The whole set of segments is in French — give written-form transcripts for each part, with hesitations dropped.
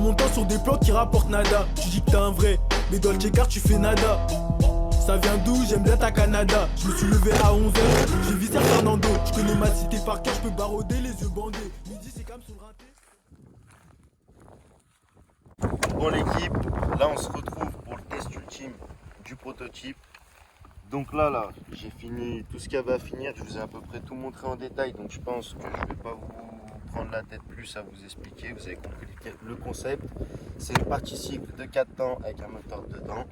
mon temps sur des plans qui rapportent nada. Tu dis que t'es un vrai, mais dans le J-Car tu fais nada. Ça vient d'où? J'aime bien ta Canada. Je me suis levé à 11h, j'ai visé Fernando. Je connais ma cité par cœur, je peux barauder les yeux bandés. Midi c'est comme sur le rinté. Bon l'équipe, là on se retrouve pour le test ultime du prototype. Donc là, j'ai fini tout ce qu'il y avait à finir. Je vous ai à peu près tout montré en détail. Donc je pense que je ne vais pas vous prendre la tête plus à vous expliquer. Vous avez compris le concept. C'est une partie cycle de 4 temps avec un moteur dedans.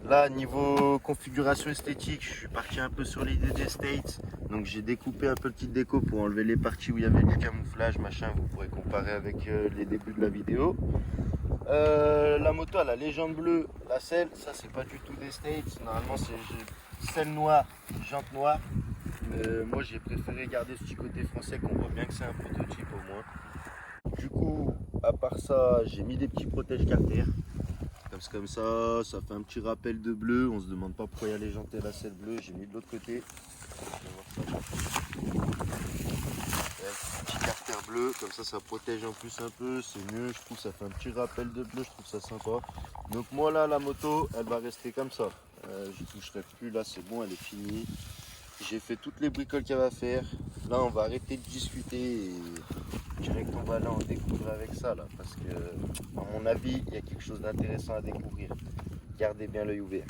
Là, niveau configuration esthétique, je suis parti un peu sur l'idée des States. Donc j'ai découpé un peu le kit déco pour enlever les parties où il y avait du camouflage, machin. Vous pourrez comparer avec les débuts de la vidéo. La moto a la légende bleue, la selle, ça c'est pas du tout des States. Normalement c'est selle noire, jante noire. Moi j'ai préféré garder ce petit côté français qu'on voit bien que c'est un prototype au moins. Du coup, à part ça, j'ai mis des petits protège carter. Comme ça, ça fait un petit rappel de bleu. On se demande pas pourquoi il y a les jantes et la selle bleue. J'ai mis de l'autre côté. Petit carter bleu, comme ça protège en plus un peu, c'est mieux, je trouve, ça fait un petit rappel de bleu, je trouve ça sympa. Donc moi là, la moto, elle va rester comme ça, je toucherai plus, là c'est bon, elle est finie. J'ai fait toutes les bricoles qu'il y avait à faire. Là on va arrêter de discuter et direct on va aller en découvrir avec ça là, parce que à mon avis il y a quelque chose d'intéressant à découvrir. Gardez bien l'œil ouvert.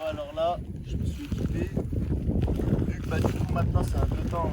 Alors là, je me suis équipé, vu que du coup maintenant c'est un 2 temps.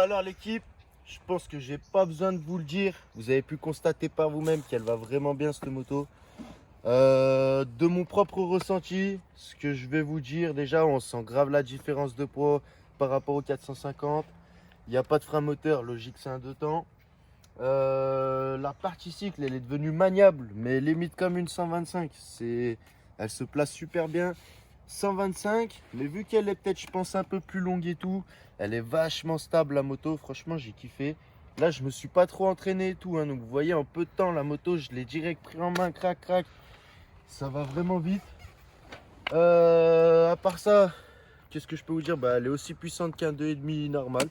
alors l'équipe, je pense que j'ai pas besoin de vous le dire. Vous avez pu constater par vous-même qu'elle va vraiment bien cette moto. De mon propre ressenti, ce que je vais vous dire, déjà on sent grave la différence de poids par rapport au 450. Il n'y a pas de frein moteur, logique c'est un 2 temps. La partie cycle elle est devenue maniable, mais limite comme une 125. Elle se place super bien. 125, mais vu qu'elle est peut-être je pense un peu plus longue et tout, elle est vachement stable la moto, franchement j'ai kiffé. Là je me suis pas trop entraîné et tout, hein, donc vous voyez en peu de temps la moto je l'ai direct pris en main, crac crac, ça va vraiment vite. À part ça, qu'est-ce que je peux vous dire, bah, elle est aussi puissante qu'un 2,5 normal.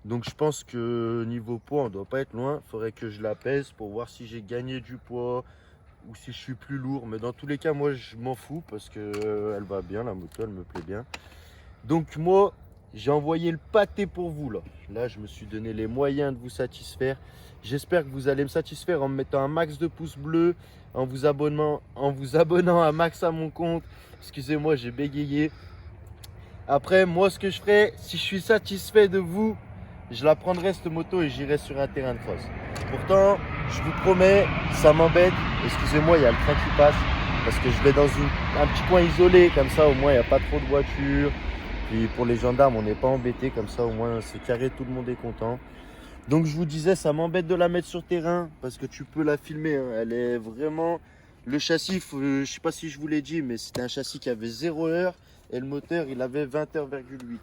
Donc je pense que niveau poids on doit pas être loin, faudrait que je la pèse pour voir si j'ai gagné du poids ou si je suis plus lourd, mais dans tous les cas moi je m'en fous parce que elle va bien la moto, elle me plaît bien. Donc moi j'ai envoyé le pâté pour vous là je me suis donné les moyens de vous satisfaire. J'espère que vous allez me satisfaire en me mettant un max de pouces bleus, en vous abonnant un max à mon compte. Excusez-moi, j'ai bégayé. Après moi ce que je ferai, si je suis satisfait de vous, je la prendrai cette moto et j'irai sur un terrain de cross. Pourtant, je vous promets, ça m'embête. Excusez-moi, il y a le train qui passe. Parce que je vais dans un petit coin isolé. Comme ça, au moins, il n'y a pas trop de voitures. Puis pour les gendarmes, on n'est pas embêté. Comme ça, au moins, c'est carré, tout le monde est content. Donc, je vous disais, ça m'embête de la mettre sur terrain. Parce que tu peux la filmer. Hein. Elle est vraiment... Le châssis, je ne sais pas si je vous l'ai dit, mais c'était un châssis qui avait 0 heure. Et le moteur, il avait 20h,8.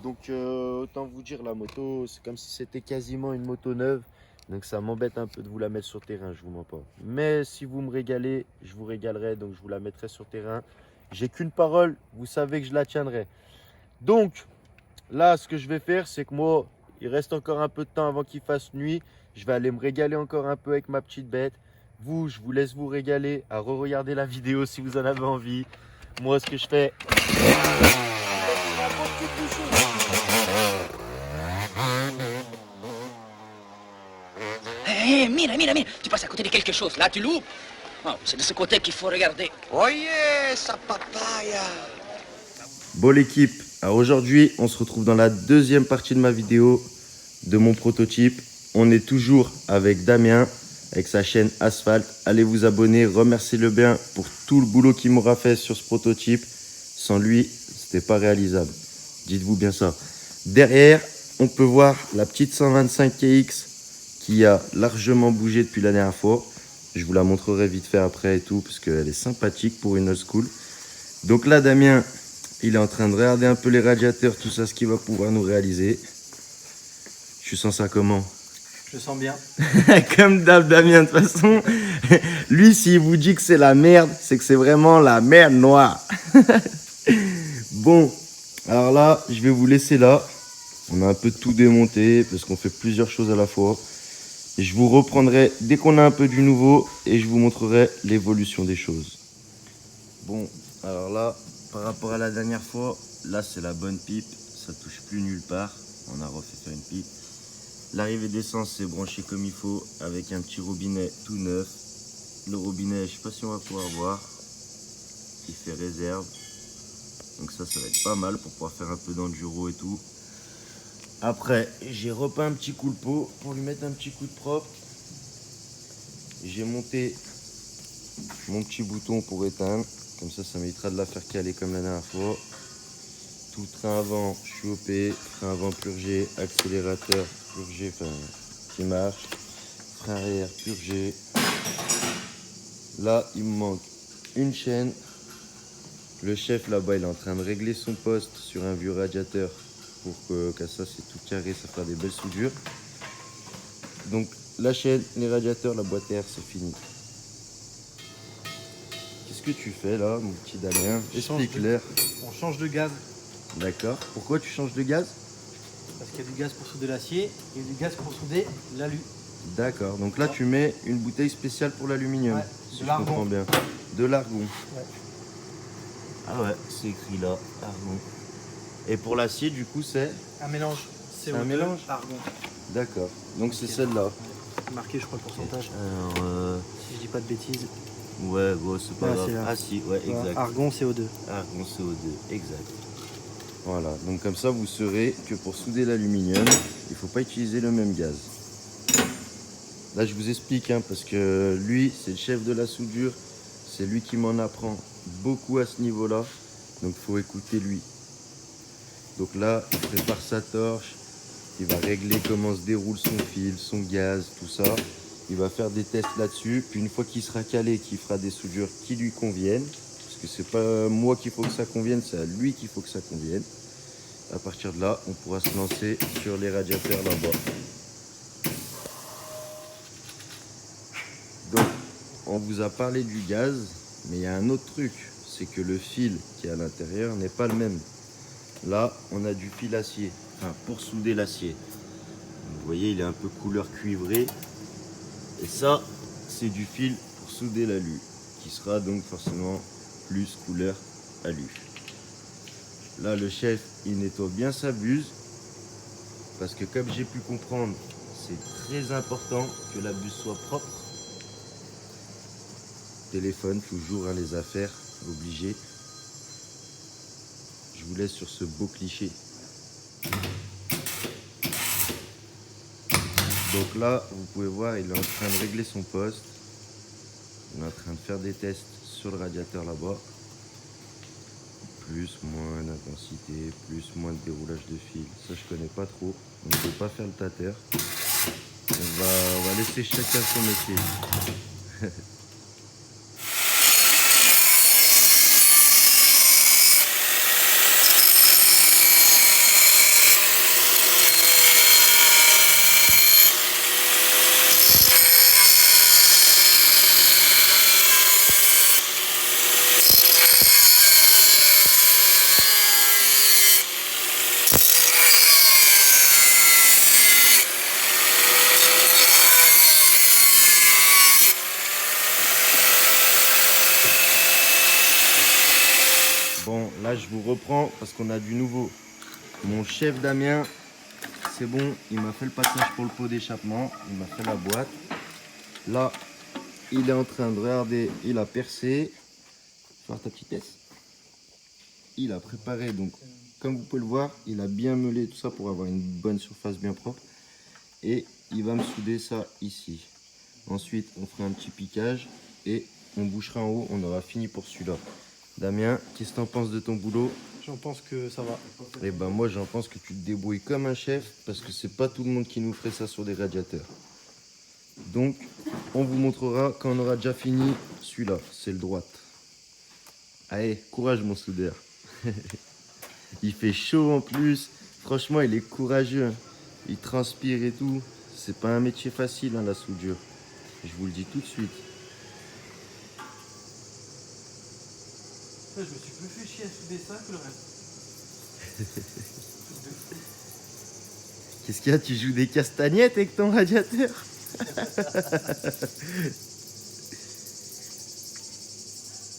Donc autant vous dire, la moto c'est comme si c'était quasiment une moto neuve. Donc ça m'embête un peu de vous la mettre sur terrain, je vous mens pas. Mais si vous me régalez, je vous régalerai, donc je vous la mettrai sur terrain. J'ai qu'une parole, vous savez que je la tiendrai. Donc là ce que je vais faire, c'est que moi, il reste encore un peu de temps avant qu'il fasse nuit. Je vais aller me régaler encore un peu avec ma petite bête. Vous, je vous laisse vous régaler, à re-regarder la vidéo si vous en avez envie. Moi ce que je fais... Hé, mira, tu passes à côté de quelque chose, là tu loupes. Oh, c'est de ce côté qu'il faut regarder. Oye, esa papaya. Bon l'équipe, alors aujourd'hui on se retrouve dans la deuxième partie de ma vidéo de mon prototype. On est toujours avec Damien, avec sa chaîne Asphalt. Allez vous abonner, remerciez-le bien pour tout le boulot qu'il m'aura fait sur ce prototype. Sans lui, c'était pas réalisable. Dites-vous bien ça. Derrière, on peut voir la petite 125 KX qui a largement bougé depuis la dernière fois. Je vous la montrerai vite fait après et tout, parce qu'elle est sympathique pour une old school. Donc là, Damien, il est en train de regarder un peu les radiateurs, tout ça, ce qu'il va pouvoir nous réaliser. Tu sens ça comment? Je le sens bien. Comme d'hab, Damien, de toute façon, lui, s'il vous dit que c'est la merde, c'est que c'est vraiment la merde noire. Bon, alors là, je vais vous laisser là. On a un peu tout démonté, parce qu'on fait plusieurs choses à la fois. Et je vous reprendrai dès qu'on a un peu du nouveau et je vous montrerai l'évolution des choses. Bon, alors là, par rapport à la dernière fois, là c'est la bonne pipe, ça touche plus nulle part. On a refait faire une pipe. L'arrivée d'essence c'est branché comme il faut avec un petit robinet tout neuf. Le robinet, je sais pas si on va pouvoir voir, il fait réserve. Donc ça va être pas mal pour pouvoir faire un peu d'enduro et tout. Après, j'ai repeint un petit coup de pot pour lui mettre un petit coup de propre. J'ai monté mon petit bouton pour éteindre. Comme ça m'évitera de la faire caler comme la dernière fois. Tout train avant chopé, frein avant purgé, accélérateur purgé, enfin qui marche. Frein arrière purgé. Là, il me manque une chaîne. Le chef là-bas, il est en train de régler son poste sur un vieux radiateur. Pour que ça c'est tout carré, ça fera des belles soudures. Donc la chaîne, les radiateurs, la boîte air, c'est fini. Qu'est-ce que tu fais là, mon petit Damien? Explique-leur. On change de gaz. D'accord. Pourquoi tu changes de gaz? Parce qu'il y a du gaz pour souder l'acier et du gaz pour souder l'alu. D'accord. Donc là tu mets une bouteille spéciale pour l'aluminium. Ouais, si je comprends bien. De l'argon. Ouais. Ah ouais, c'est écrit là, argon. Et pour l'acier, du coup, c'est un mélange. CO2, un mélange argon. D'accord. Donc c'est celle-là. Ouais. Marqué, je crois, le pourcentage. Alors, si je dis pas de bêtises. Ouais, bon, c'est pas grave. C'est là. Ah si, ouais, exact. Argon, CO2. Argon, CO2, exact. Voilà, donc comme ça vous saurez que pour souder l'aluminium, il ne faut pas utiliser le même gaz. Là je vous explique, hein, parce que lui c'est le chef de la soudure, c'est lui qui m'en apprend beaucoup à ce niveau-là, donc il faut écouter lui. Donc là, il prépare sa torche, il va régler comment se déroule son fil, son gaz, tout ça. Il va faire des tests là-dessus, puis une fois qu'il sera calé, qu'il fera des soudures qui lui conviennent, parce que c'est pas moi qu'il faut que ça convienne, c'est à lui qu'il faut que ça convienne. À partir de là, on pourra se lancer sur les radiateurs là-bas. Donc, on vous a parlé du gaz, mais il y a un autre truc, c'est que le fil qui est à l'intérieur n'est pas le même. Là, on a du fil acier, enfin pour souder l'acier. Vous voyez, il est un peu couleur cuivrée. Et ça, c'est du fil pour souder l'alu, qui sera donc forcément plus couleur alu. Là, le chef, il nettoie bien sa buse, parce que comme j'ai pu comprendre, c'est très important que la buse soit propre. Téléphone, toujours, hein, les affaires, obligé. Je vous laisse sur ce beau cliché. Donc là, vous pouvez voir, il est en train de régler son poste. Il est en train de faire des tests sur le radiateur là-bas. Plus, moins d'intensité, plus, moins de déroulage de fil. Ça, je connais pas trop. Donc, je ne vais pas faire le tâteur. On va laisser chacun son métier. Bon, là, je vous reprends parce qu'on a du nouveau. Mon chef Damien, c'est bon, il m'a fait le passage pour le pot d'échappement. Il m'a fait la boîte. Là, il est en train de regarder, il a percé. Faire ta petitesse. Il a préparé, donc, comme vous pouvez le voir, il a bien meulé tout ça pour avoir une bonne surface bien propre. Et il va me souder ça ici. Ensuite, on fera un petit piquage et on bouchera en haut. On aura fini pour celui-là. Damien, qu'est-ce que tu en penses de ton boulot? J'en pense que ça va. Eh ben moi j'en pense que tu te débrouilles comme un chef parce que c'est pas tout le monde qui nous ferait ça sur des radiateurs. Donc on vous montrera quand on aura déjà fini celui-là, c'est le droite. Allez, courage mon soudeur. Il fait chaud en plus, franchement il est courageux, hein. Il transpire et tout. C'est pas un métier facile, hein, la soudure. Je vous le dis tout de suite. Je me suis plus fait chier à souder ça que le reste. Qu'est-ce qu'il y a? Tu joues des castagnettes avec ton radiateur?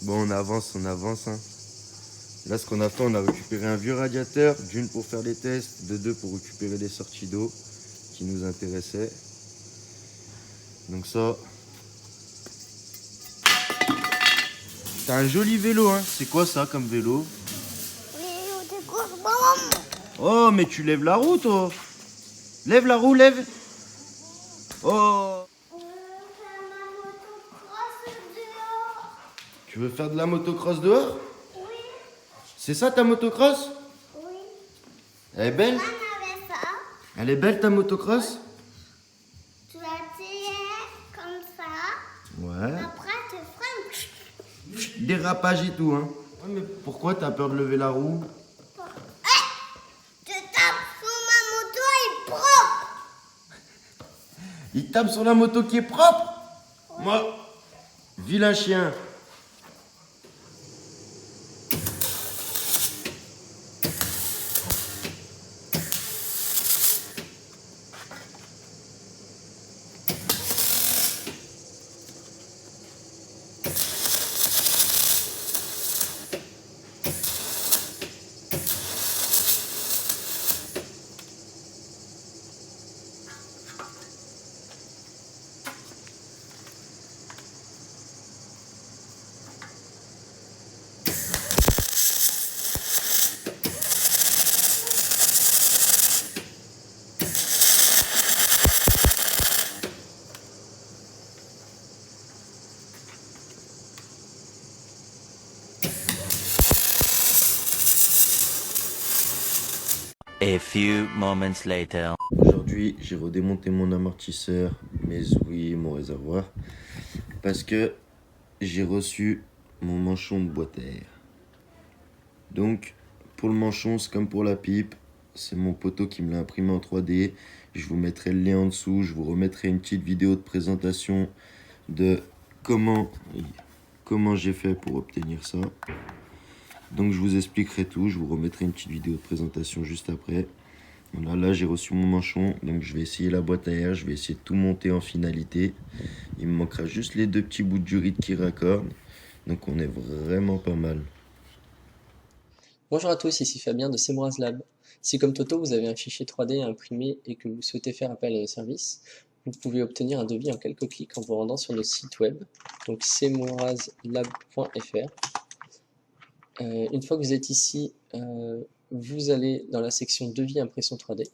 Bon, on avance, hein. Là, ce qu'on a fait, on a récupéré un vieux radiateur, d'une pour faire les tests, de deux pour récupérer les sorties d'eau qui nous intéressaient. Donc ça... T'as un joli vélo, hein. C'est quoi ça comme vélo? Oh, mais tu lèves la roue, toi. Lève la roue, lève. Oh. Tu veux faire de la motocross dehors? Oui, C'est ça ta motocross? oui. Elle est belle? On avait ça. Elle est belle ta motocross? Tu vas tirer comme ça. Ouais. Après, tu feras un... Dérapage et tout, hein. Ouais, mais pourquoi t'as peur de lever la roue? Tu tapes sur ma moto, elle est propre. Il tape sur la moto qui est propre? Moi, vilain chien. A few moments later. Aujourd'hui, j'ai redémonté mon amortisseur, mes ouïes, mon réservoir, parce que j'ai reçu mon manchon de boîte à air. Donc, pour le manchon, c'est comme pour la pipe, c'est mon poteau qui me l'a imprimé en 3D. Je vous mettrai le lien en dessous, je vous remettrai une petite vidéo de présentation de comment j'ai fait pour obtenir ça. Donc je vous expliquerai tout, je vous remettrai une petite vidéo de présentation juste après. Voilà, là j'ai reçu mon manchon, donc je vais essayer la boîte à air, je vais essayer de tout monter en finalité. Il me manquera juste les 2 petits bouts de durite qui raccordent, donc on est vraiment pas mal. Bonjour à tous, ici Fabien de Semoraz Lab. Si comme Toto vous avez un fichier 3D à imprimer et que vous souhaitez faire appel à nos services, vous pouvez obtenir un devis en quelques clics en vous rendant sur notre site web, donc semorazlab.fr. Une fois que vous êtes ici, vous allez dans la section devis impression 3D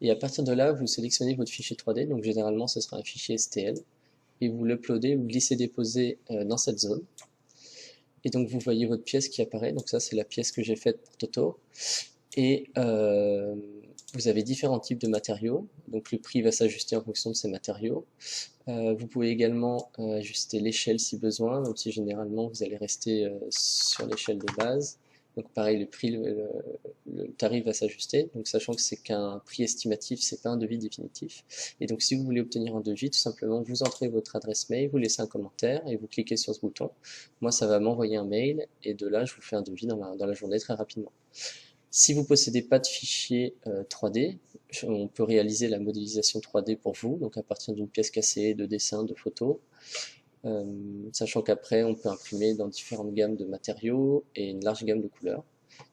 et à partir de là vous sélectionnez votre fichier 3D, donc généralement ce sera un fichier STL, et vous l'uploadez ou glissez-déposez dans cette zone. Et donc vous voyez votre pièce qui apparaît, donc ça c'est la pièce que j'ai faite pour Toto. Et vous avez différents types de matériaux, donc le prix va s'ajuster en fonction de ces matériaux. Vous pouvez également ajuster l'échelle si besoin, même si généralement vous allez rester sur l'échelle de base. Donc pareil, le prix, le tarif va s'ajuster, donc sachant que c'est qu'un prix estimatif, c'est pas un devis définitif. Et donc si vous voulez obtenir un devis, tout simplement vous entrez votre adresse mail, vous laissez un commentaire et vous cliquez sur ce bouton. Moi ça va m'envoyer un mail et de là je vous fais un devis dans la journée très rapidement. Si vous possédez pas de fichier 3D, on peut réaliser la modélisation 3D pour vous, donc à partir d'une pièce cassée, de dessins, de photos. Sachant qu'après on peut imprimer dans différentes gammes de matériaux et une large gamme de couleurs.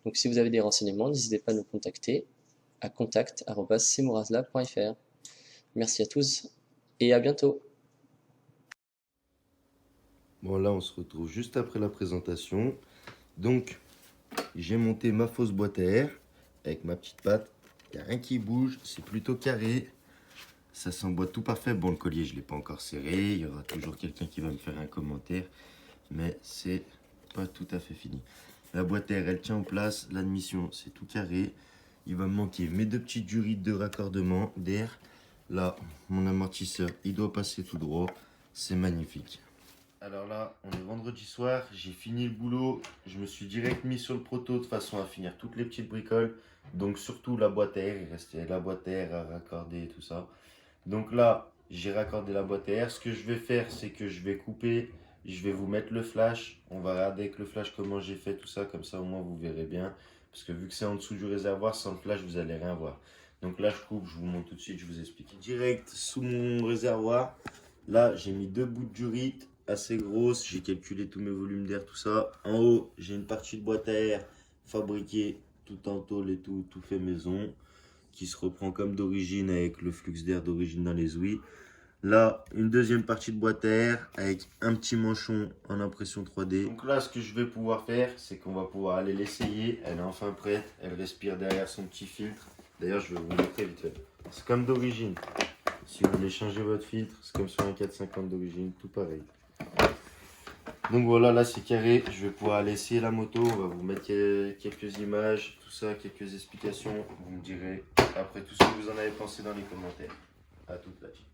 Donc si vous avez des renseignements, n'hésitez pas à nous contacter à contact@semorazlab.fr. Merci à tous et à bientôt. Bon là on se retrouve juste après la présentation. Donc j'ai monté ma fausse boîte à air avec ma petite patte. Il n'y a rien qui bouge, c'est plutôt carré. Ça s'emboîte tout parfait. Bon, le collier, je ne l'ai pas encore serré. Il y aura toujours quelqu'un qui va me faire un commentaire. Mais c'est pas tout à fait fini. La boîte à air, elle tient en place. L'admission, c'est tout carré. Il va me manquer mes 2 petites durites de raccordement d'air. Là, mon amortisseur, il doit passer tout droit. C'est magnifique. Alors là, on est vendredi soir. J'ai fini le boulot. Je me suis direct mis sur le proto de façon à finir toutes les petites bricoles. Donc surtout la boîte à air. Il restait la boîte à air à raccorder et tout ça. Donc là, j'ai raccordé la boîte à air. Ce que je vais faire, c'est que je vais couper. Je vais vous mettre le flash. On va regarder avec le flash comment j'ai fait tout ça. Comme ça, au moins, vous verrez bien. Parce que vu que c'est en dessous du réservoir, sans le flash, vous n'allez rien voir. Donc là, je coupe. Je vous montre tout de suite. Je vous explique. Direct sous mon réservoir. Là, j'ai mis 2 bouts de durite assez grosses. J'ai calculé tous mes volumes d'air, tout ça. En haut, j'ai une partie de boîte à air fabriquée tout en tôle et tout fait maison, qui se reprend comme d'origine avec le flux d'air d'origine dans les ouïes. Là, une deuxième partie de boîte à air avec un petit manchon en impression 3D. Donc là, ce que je vais pouvoir faire, c'est qu'on va pouvoir aller l'essayer. Elle est enfin prête, elle respire derrière son petit filtre. D'ailleurs, je vais vous montrer vite fait. C'est comme d'origine. Si vous voulez changer votre filtre, c'est comme sur un 450 d'origine, tout pareil. Donc voilà, là c'est carré, je vais pouvoir aller essayer la moto, on va vous mettre quelques images, tout ça, quelques explications. Vous me direz après tout ce que vous en avez pensé dans les commentaires. À toute la team.